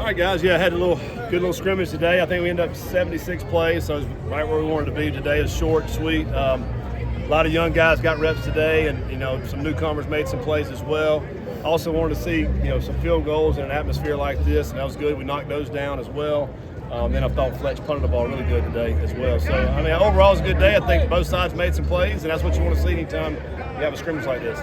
All right, guys. Yeah, I had a good little scrimmage today. I think we ended up 76 plays, so it's right where we wanted to be today. It's short, sweet. A lot of young guys got reps today, and some newcomers made some plays as well. Also wanted to see some field goals in an atmosphere like this, and that was good. We knocked those down as well. Then I thought Fletch punted the ball really good today as well. So overall, it's a good day. I think both sides made some plays, and that's what you want to see anytime you have a scrimmage like this.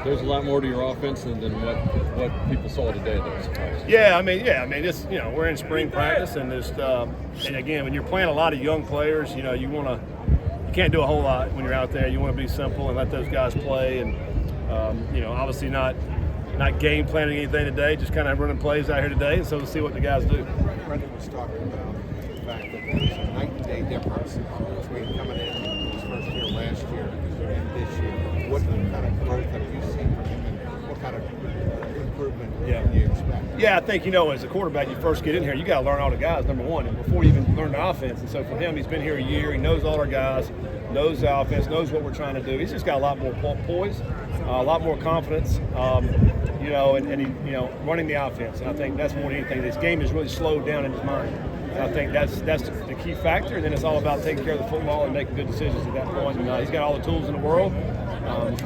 There's a lot more to your offense than what people saw today, though. Yeah, it's we're in spring practice, and and again, when you're playing a lot of young players, you can't do a whole lot when you're out there. You want to be simple and let those guys play, and obviously not game planning anything today, just kind of running plays out here today. And so we'll see what the guys do. Brendan was talking about the fact that there's a night and day difference between coming in his first year last year and this year. What kind of growth have you seen from him, and what kind of improvement can you expect? Yeah, I think, as a quarterback, you first get in here, you got to learn all the guys, number one, and before you even learn the offense. And so for him, he's been here a year. He knows all our guys, knows the offense, knows what we're trying to do. He's just got a lot more poise, a lot more confidence, and he, running the offense. And I think that's more than anything. This game is really slowed down in his mind. And I think that's the key factor. And then it's all about taking care of the football and making good decisions at that point. And he's got all the tools in the world.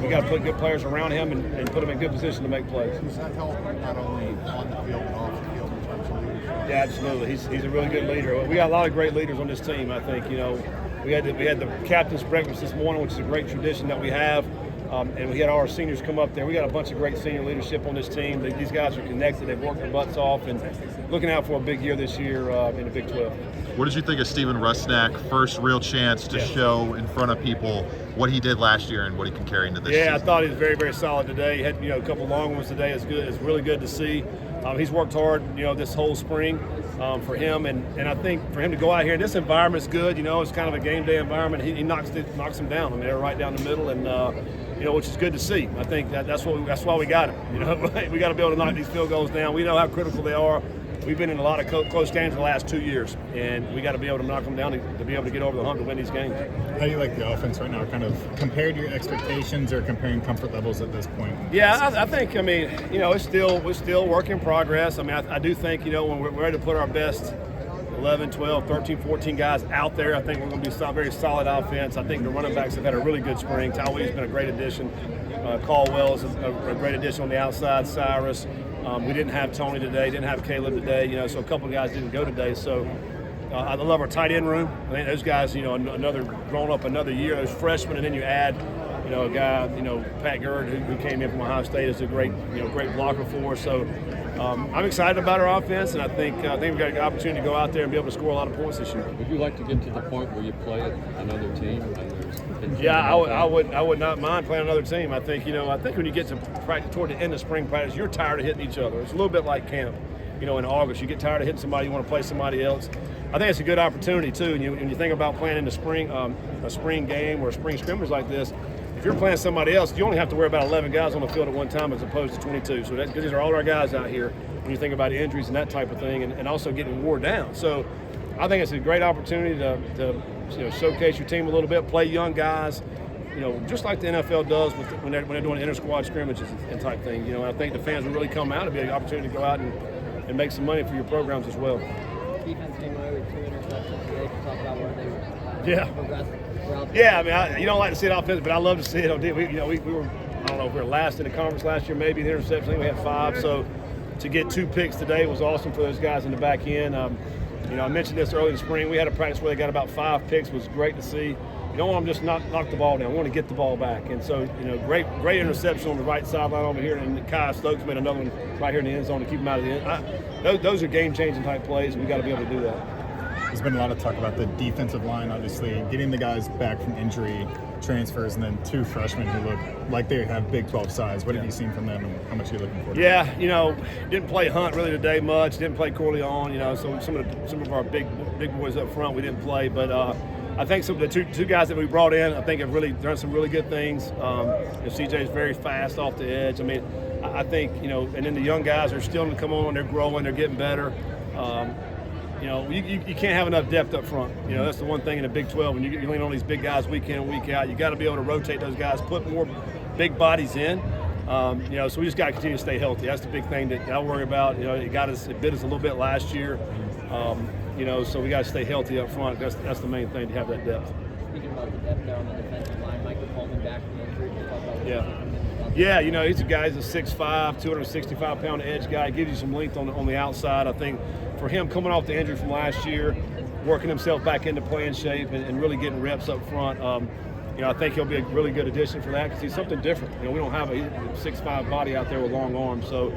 We got to put good players around him and put him in good position to make plays. Does that help not only on the field but off the field in terms of leadership? Yeah, absolutely. He's a really good leader. We got a lot of great leaders on this team. I think we had the captain's breakfast this morning, which is a great tradition that we have. And we had all our seniors come up there. We got a bunch of great senior leadership on this team. These guys are connected. They've worked their butts off and looking out for a big year this year in the Big 12. What did you think of Steven Rusnak? First real chance to show in front of people what he did last year and what he can carry into this season. I thought he was very, very solid today. He had a couple long ones today. It's good. It's really good to see. He's worked hard, this whole spring for him, and I think for him to go out here, and this environment's good. It's kind of a game day environment. He knocks them down. They're right down the middle, and which is good to see. I think that's why we got him. We got to be able to knock these field goals down. We know how critical they are. We've been in a lot of close games the last 2 years, and we got to be able to knock them down to be able to get over the hump to win these games. How do you like the offense right now? Kind of compared to your expectations or comparing comfort levels at this point? Yeah, I think, we're still work in progress. I do think, when we're ready to put our best 11, 12, 13, 14 guys out there, I think we're going to be a very solid offense. I think the running backs have had a really good spring. Tawil's been a great addition. Caldwell's a great addition on the outside. Cyrus. We didn't have Tony today, didn't have Caleb today, so a couple of guys didn't go today. So I love our tight end room. I think those guys, another grown up another year, those freshmen, and then you add, a guy, Pat Gerd, who came in from Ohio State, is a great blocker for us. So I'm excited about our offense, and I think we've got an opportunity to go out there and be able to score a lot of points this year. Would you like to get to the point where you play another team? Yeah, I would not mind playing another team. I think when you get to practice toward the end of spring practice, you're tired of hitting each other. It's a little bit like camp. In August, you get tired of hitting somebody, you want to play somebody else. I think it's a good opportunity too. And you think about playing in the spring, a spring game or a spring scrimmage like this. If you're playing somebody else, you only have to worry about 11 guys on the field at one time as opposed to 22. So that's because these are all our guys out here. When you think about injuries and that type of thing, and also getting wore down. So I think it's a great opportunity to showcase your team a little bit, play young guys, just like the NFL does when they're doing inter-squad scrimmages and type thing. I think the fans will really come out. It'll be an opportunity to go out and make some money for your programs as well. Defense came away with 2 interceptions today. Can you talk about where they progressed? Yeah, you don't like to see it offense, but I love to see it. We were, I don't know if we were last in the conference last year, maybe the interception. I think we had 5. So to get 2 picks today was awesome for those guys in the back end. I mentioned this early in the spring. We had a practice where they got about 5 picks. It was great to see. You don't want them just knock the ball down. We want to get the ball back. And so, great interception on the right sideline over here. And Kai Stokes made another one right here in the end zone to keep them out of the end. Those are game-changing type plays, and we got to be able to do that. There's been a lot of talk about the defensive line, obviously, getting the guys back from injury, transfers, and then 2 freshmen who look like they have Big 12 size. What have you seen from them, and how much are you looking for? Yeah, didn't play Hunt really today much. Didn't play Corleone. So some of our big boys up front we didn't play, but I think some of the two guys that we brought in, I think have really done some really good things. CJ is very fast off the edge. I think and then the young guys are still going to come on. They're growing. They're getting better. You can't have enough depth up front. That's the one thing in the Big 12. When you lean on these big guys week in and week out, you got to be able to rotate those guys, put more big bodies in. So we just got to continue to stay healthy. That's the big thing that I worry about. It bit us a little bit last year. So we got to stay healthy up front. That's the main thing, to have that depth. Speaking about the depth there on the defensive line, Michael Coleman back from injury. Can you talk about what Yeah, he's a guy. He's a 6'5", 265-pound edge guy. Gives you some length on the outside. I think for him coming off the injury from last year, working himself back into playing shape and really getting reps up front, I think he'll be a really good addition for that because he's something different. We don't have a 6'5" body out there with long arms, so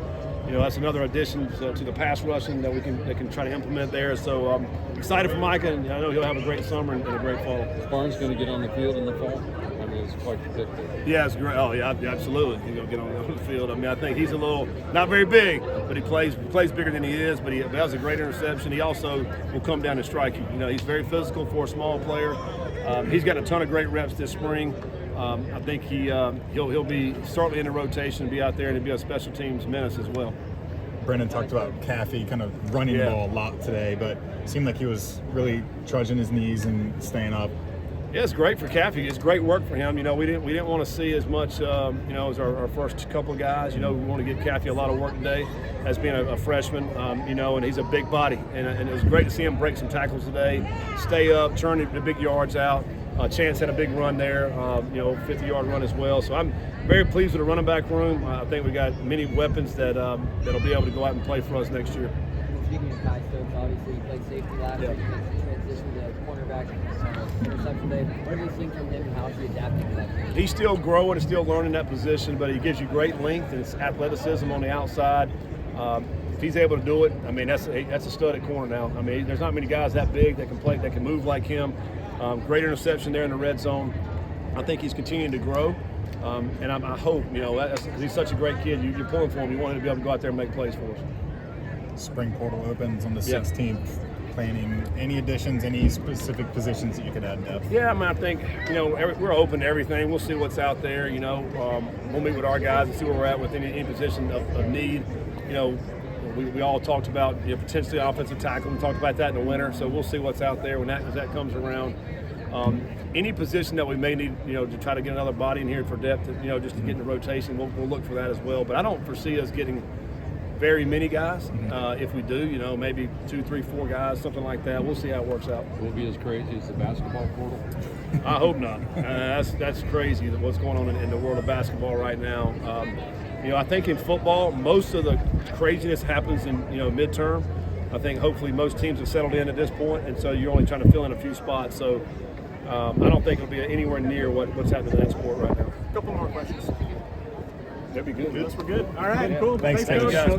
that's another addition to the pass rushing that we can try to implement there. So excited for Micah, and I know he'll have a great summer and a great fall. Is Barnes going to get on the field in the fall? I mean, it's quite the pick there. Yeah, it's great. Oh, yeah, absolutely. He's going to get on the field. I mean, I think he's a little, not very big, but he plays bigger than he is. But that was a great interception. He also will come down and strike you. He's very physical for a small player. He's got a ton of great reps this spring. I think he'll be certainly in the rotation and be out there, and he'll be a special teams menace as well. Brendan talked about Caffey kind of running the ball a lot today, but it seemed like he was really trudging his knees and staying up. Yeah, it's great for Caffey. It's great work for him. We didn't want to see as much, as our first couple of guys. We want to give Caffey a lot of work today as being a freshman, and he's a big body. And it was great to see him break some tackles today, stay up, turn the big yards out. Chance had a big run there, 50-yard run as well. So I'm very pleased with the running back room. I think we got many weapons that'll be able to go out and play for us next year. Speaking of Kai Stokes, obviously he played safety last week, transitioned to cornerback interception day. What have you seen from him and how is he adapting to that? He's still growing and still learning that position, but he gives you great length and athleticism on the outside. If he's able to do it, I mean, that's a stud at corner now. I mean, there's not many guys that big that can play, that can move like him. Great interception there in the red zone. I think he's continuing to grow, and I hope, he's such a great kid. You're pulling for him. You want him to be able to go out there and make plays for us. Spring portal opens on the 16th. Planning any additions, any specific positions that you could add depth? Yeah, I mean, I think, we're open to everything. We'll see what's out there, We'll meet with our guys and see where we're at with any position of need. We all talked about potentially offensive tackle. We talked about that in the winter, so we'll see what's out there as that comes around. Any position that we may need, to try to get another body in here for depth, just to get in the rotation, we'll look for that as well. But I don't foresee us getting very many guys. If we do, maybe 2, 3, 4 guys, something like that. We'll see how it works out. Will it be as crazy as the basketball portal? I hope not. That's crazy what's going on in the world of basketball right now. I think in football, most of the craziness happens in midterm. I think hopefully most teams have settled in at this point, and so you're only trying to fill in a few spots. So I don't think it'll be anywhere near what's happening in that sport right now. A couple more questions. That'd be good. We're good. All right, cool. Thanks, Coach. guys.